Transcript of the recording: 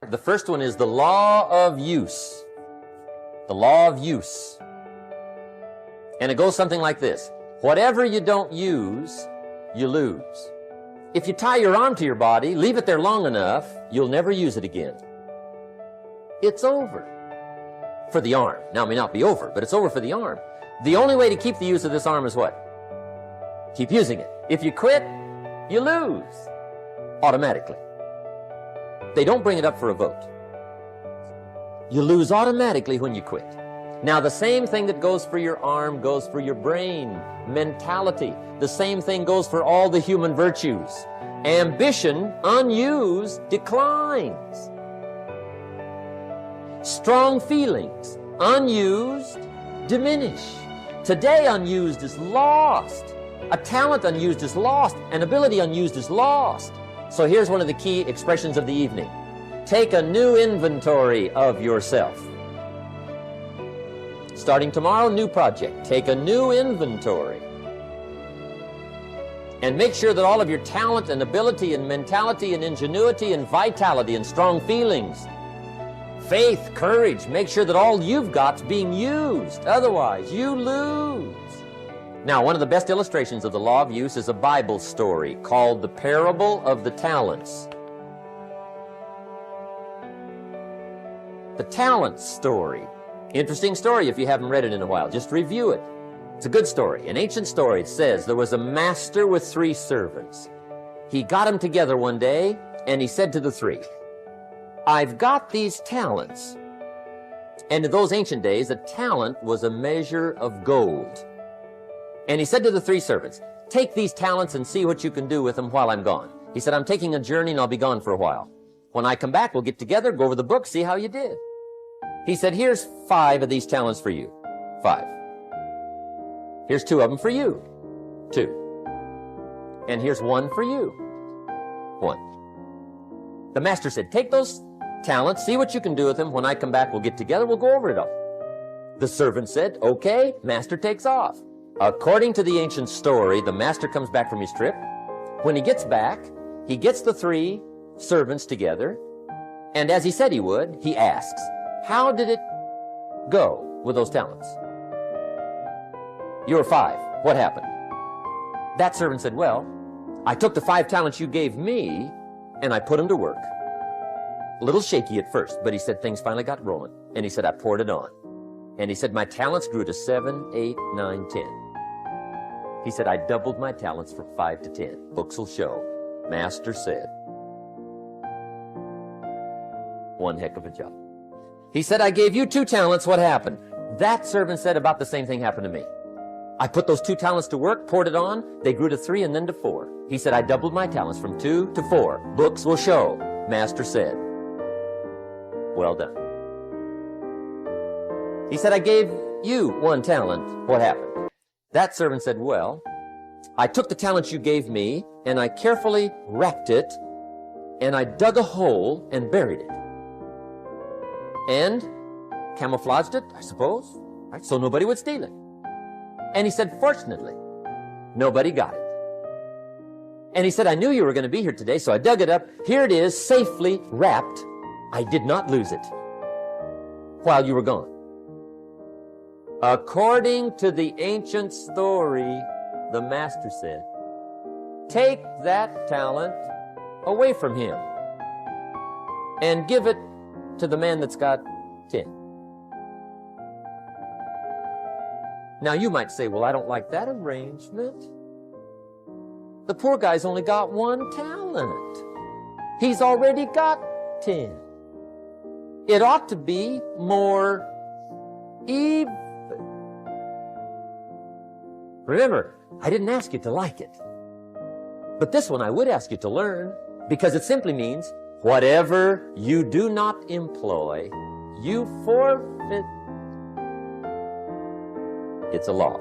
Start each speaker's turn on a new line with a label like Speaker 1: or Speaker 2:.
Speaker 1: The first one is the law of use. The law of use. And it goes something like this. Whatever you don't use, you lose. If you tie your arm to your body, leave it there long enough, you'll never use it again. It's over. For the arm. Now, it may not be over, but it's over for the arm. The only way to keep the use of this arm is what? Keep using it. If you quit, you lose. Automatically. They don't bring it up for a vote. You lose automatically when you quit. Now, the same thing that goes for your arm goes for your brain, mentality. The same thing goes for all the human virtues. Ambition, unused, declines. Strong feelings, unused, diminish. Today, unused is lost. A talent unused is lost. An ability unused is lost. So here's one of the key expressions of the evening. Take a new inventory of yourself. Starting tomorrow, new project. Take a new inventory. And make sure that all of your talent and ability and mentality and ingenuity and vitality and strong feelings, faith, courage, make sure that all you've got's being used. Otherwise, you lose. Now, one of the best illustrations of the law of use is a Bible story called the Parable of the Talents. The Talents story. Interesting story if you haven't read it in a while. Just review it. It's a good story. An ancient story. It says there was a master with 3 servants. He got them together one day, and he said to the 3, I've got these talents. And in those ancient days, a talent was a measure of gold. And he said to the 3 servants, take these talents and see what you can do with them while I'm gone. He said, I'm taking a journey and I'll be gone for a while. When I come back, we'll get together, go over the book, see how you did. He said, here's 5 of these talents for you. 5. Here's 2 of them for you. 2. And here's 1 for you. 1. The master said, take those talents, see what you can do with them. When I come back, we'll get together, we'll go over it all. The servant said, okay, master takes off. According to the ancient story, the master comes back from his trip. When he gets back, he gets the 3 servants together, and as he said he would, he asks, how did it go with those talents? You were 5. What happened? That servant said, well, I took the 5 talents you gave me, and I put them to work. A little shaky at first, but he said things finally got rolling. And he said, I poured it on. And he said, my talents grew to 7, 8, 9, 10. He said, I doubled my talents from 5 to 10. Books will show. Master said. One heck of a job. He said, I gave you 2 talents. What happened? That servant said, about the same thing happened to me. I put those 2 talents to work, poured it on. They grew to 3 and then to 4. He said, I doubled my talents from 2 to 4. Books will show. Master said. Well done. He said, I gave you 1 talent. What happened? That servant said, well, I took the talents you gave me, and I carefully wrapped it, and I dug a hole and buried it. And camouflaged it, I suppose, right, so nobody would steal it. And he said, fortunately, nobody got it. And he said, I knew you were going to be here today, so I dug it up. Here it is, safely wrapped. I did not lose it while you were gone. According to the ancient story, the master said, take that talent away from him and give it to the man that's got 10. Now you might say, well, I don't like that arrangement. The poor guy's only got 1 talent. He's already got 10. It ought to be more even. Remember, I didn't ask you to like it. But this one I would ask you to learn, because it simply means whatever you do not employ, you forfeit. It's a law.